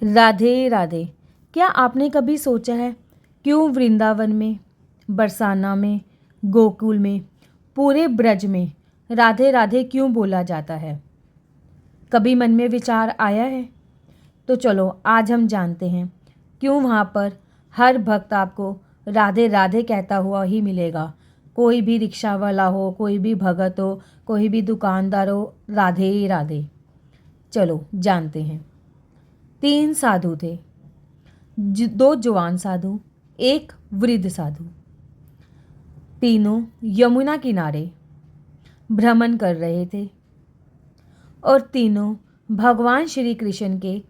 राधे राधे। क्या आपने कभी सोचा है क्यों वृंदावन में, बरसाना में, गोकुल में, पूरे ब्रज में राधे राधे क्यों बोला जाता है? कभी मन में विचार आया है? तो चलो आज हम जानते हैं क्यों वहाँ पर हर भक्त आपको राधे राधे कहता हुआ ही मिलेगा। कोई भी रिक्शा वाला हो, कोई भी भगत हो, कोई भी दुकानदार हो, राधे ही राधे। चलो जानते हैं। 3 साधु थे, 2 जवान साधु, एक वृद्ध साधु। तीनों यमुना किनारे भ्रमण कर रहे थे और तीनों भगवान श्री कृष्ण के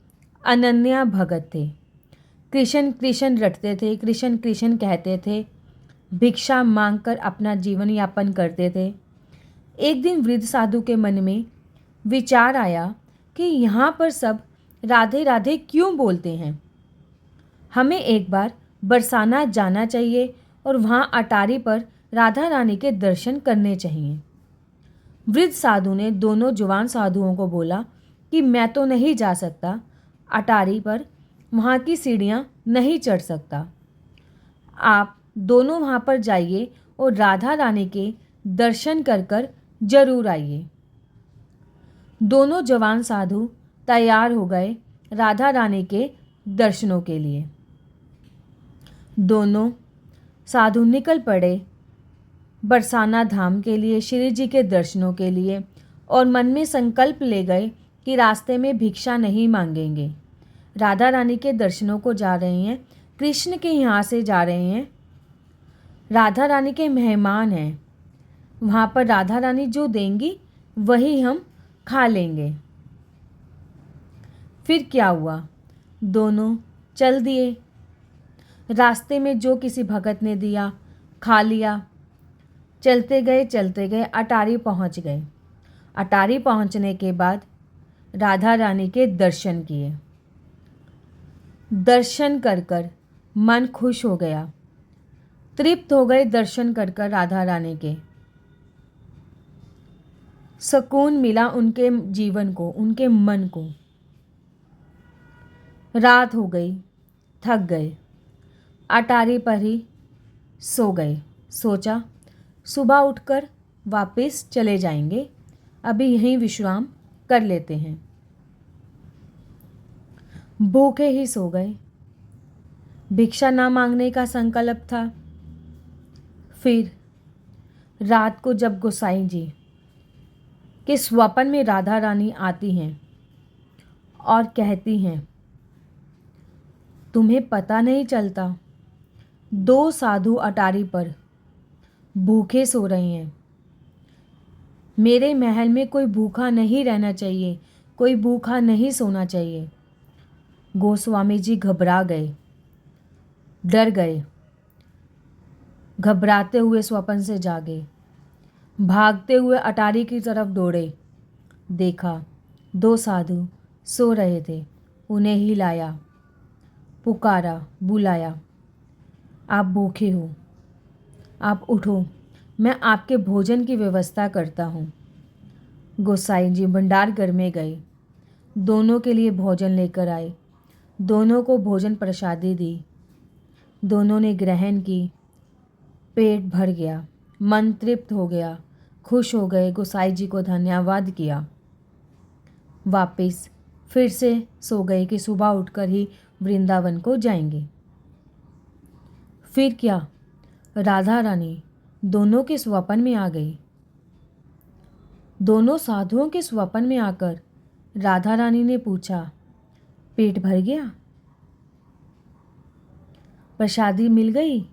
अनन्या भगत थे। कृष्ण कृष्ण रटते थे, कृष्ण कृष्ण कहते थे, भिक्षा मांगकर अपना जीवन यापन करते थे। एक दिन वृद्ध साधु के मन में विचार आया कि यहाँ पर सब राधे राधे क्यों बोलते हैं। हमें एक बार बरसाना जाना चाहिए और वहाँ अटारी पर राधा रानी के दर्शन करने चाहिए। वृद्ध साधु ने दोनों जवान साधुओं को बोला कि मैं तो नहीं जा सकता, अटारी पर वहाँ की सीढ़ियाँ नहीं चढ़ सकता। आप दोनों वहाँ पर जाइए और राधा रानी के दर्शन कर कर जरूर आइए। दोनों जवान साधु तैयार हो गए राधा रानी के दर्शनों के लिए। दोनों साधु निकल पड़े बरसाना धाम के लिए, श्री जी के दर्शनों के लिए, और मन में संकल्प ले गए कि रास्ते में भिक्षा नहीं मांगेंगे। राधा रानी के दर्शनों को जा रहे हैं, कृष्ण के यहाँ से जा रहे हैं, राधा रानी के मेहमान हैं, वहाँ पर राधा रानी जो देंगी वही हम खा लेंगे। फिर क्या हुआ, दोनों चल दिए। रास्ते में जो किसी भगत ने दिया खा लिया। चलते गए अटारी पहुँच गए। अटारी पहुँचने के बाद राधा रानी के दर्शन किए। दर्शन कर कर मन खुश हो गया, तृप्त हो गए दर्शन कर कर राधा रानी के। सुकून मिला उनके जीवन को, उनके मन को। रात हो गई, थक गए, अटारी पर ही सो गए। सोचा सुबह उठकर वापस चले जाएंगे, अभी यहीं विश्राम कर लेते हैं। भूखे ही सो गए। भिक्षा ना मांगने का संकल्प था। फिर रात को जब गोसाई जी के स्वप्न में राधा रानी आती हैं और कहती हैं, तुम्हें पता नहीं चलता 2 साधु अटारी पर भूखे सो रहे हैं। मेरे महल में कोई भूखा नहीं रहना चाहिए, कोई भूखा नहीं सोना चाहिए। गोस्वामी जी घबरा गए, डर गए, घबराते हुए स्वप्न से जागे, भागते हुए अटारी की तरफ दौड़े। देखा 2 साधु सो रहे थे। उन्हें हिलाया, पुकारा, बुलाया, आप भूखे हो, आप उठो, मैं आपके भोजन की व्यवस्था करता हूँ। गोसाई जी भंडार घर में गए, दोनों के लिए भोजन लेकर आए, दोनों को भोजन प्रसादी दी। दोनों ने ग्रहण की, पेट भर गया, मन तृप्त हो गया, खुश हो गए, गोसाई जी को धन्यवाद किया। वापस फिर से सो गए कि सुबह उठकर ही वृंदावन को जाएंगे। फिर क्या, राधा रानी दोनों के स्वप्न में आ गई। दोनों साधुओं के स्वप्न में आकर राधा रानी ने पूछा, पेट भर गया, प्रसादी मिल गई?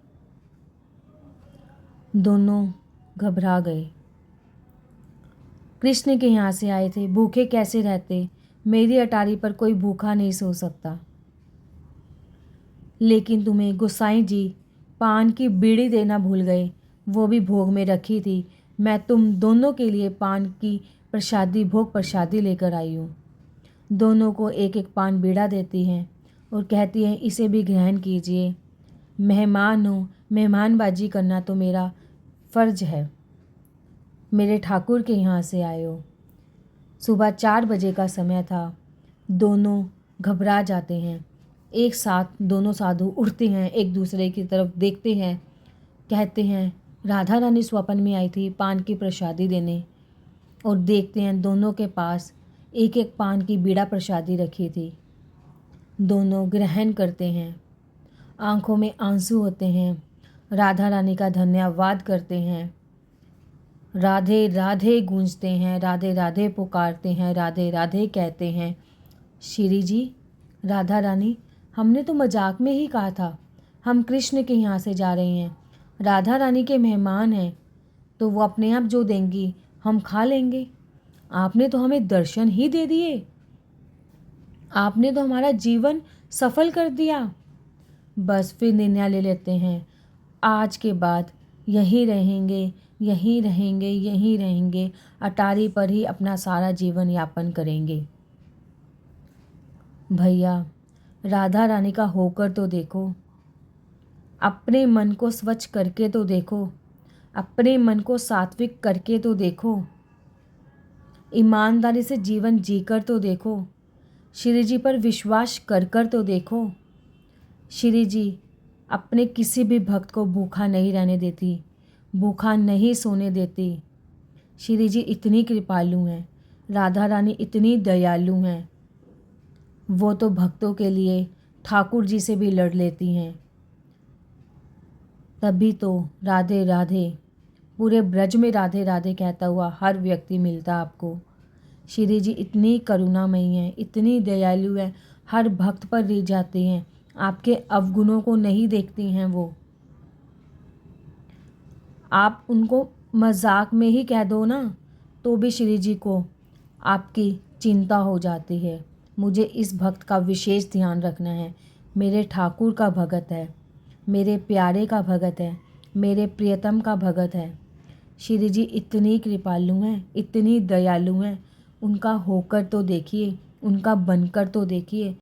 दोनों घबरा गए। कृष्ण के यहाँ से आए थे, भूखे कैसे रहते? मेरी अटारी पर कोई भूखा नहीं सो सकता। लेकिन तुम्हें गोसाई जी पान की बीड़ी देना भूल गए, वो भी भोग में रखी थी। मैं तुम दोनों के लिए पान की प्रसादी, भोग प्रसादी लेकर आई हूँ। दोनों को एक एक पान बीड़ा देती हैं और कहती हैं, इसे भी ग्रहण कीजिए। मेहमान हो, मेहमानबाजी करना तो मेरा फ़र्ज है। मेरे ठाकुर के यहाँ से आए हो। सुबह 4 बजे का समय था। दोनों घबरा जाते हैं। एक साथ दोनों साधु उठते हैं, एक दूसरे की तरफ देखते हैं, कहते हैं राधा रानी स्वप्न में आई थी पान की प्रसादी देने, और देखते हैं दोनों के पास एक एक पान की बीड़ा प्रसादी रखी थी। दोनों ग्रहण करते हैं, आंखों में आंसू होते हैं, राधा रानी का धन्यवाद करते हैं, राधे राधे गूंजते हैं, राधे राधे पुकारते हैं, राधे राधे कहते हैं। श्री जी, राधा रानी, हमने तो मजाक में ही कहा था, हम कृष्ण के यहाँ से जा रहे हैं, राधा रानी के मेहमान हैं, तो वो अपने आप जो देंगी हम खा लेंगे। आपने तो हमें दर्शन ही दे दिए, आपने तो हमारा जीवन सफल कर दिया। बस फिर निर्णय ले लेते हैं, आज के बाद यहीं रहेंगे, यहीं रहेंगे, यहीं रहेंगे, अटारी पर ही अपना सारा जीवन यापन करेंगे। भैया, राधा रानी का होकर तो देखो, अपने मन को स्वच्छ करके तो देखो, अपने मन को सात्विक करके तो देखो, ईमानदारी से जीवन जीकर तो देखो, श्री जी पर विश्वास कर कर तो देखो। श्री जी अपने किसी भी भक्त को भूखा नहीं रहने देती, भूखा नहीं सोने देती। श्री जी इतनी कृपालु हैं, राधा रानी इतनी दयालु हैं, वो तो भक्तों के लिए ठाकुर जी से भी लड़ लेती हैं। तभी तो राधे राधे, पूरे ब्रज में राधे राधे कहता हुआ हर व्यक्ति मिलता आपको। श्री जी इतनी करुणामयी हैं, इतनी दयालु हैं, हर भक्त पर रिझ जाते हैं, आपके अवगुणों को नहीं देखती हैं वो। आप उनको मजाक में ही कह दो ना, तो भी श्री जी को आपकी चिंता हो जाती है। मुझे इस भक्त का विशेष ध्यान रखना है, मेरे ठाकुर का भगत है, मेरे प्यारे का भगत है, मेरे प्रियतम का भगत है। श्री जी इतनी कृपालु हैं, इतनी दयालु हैं, उनका होकर तो देखिए, उनका बनकर तो देखिए।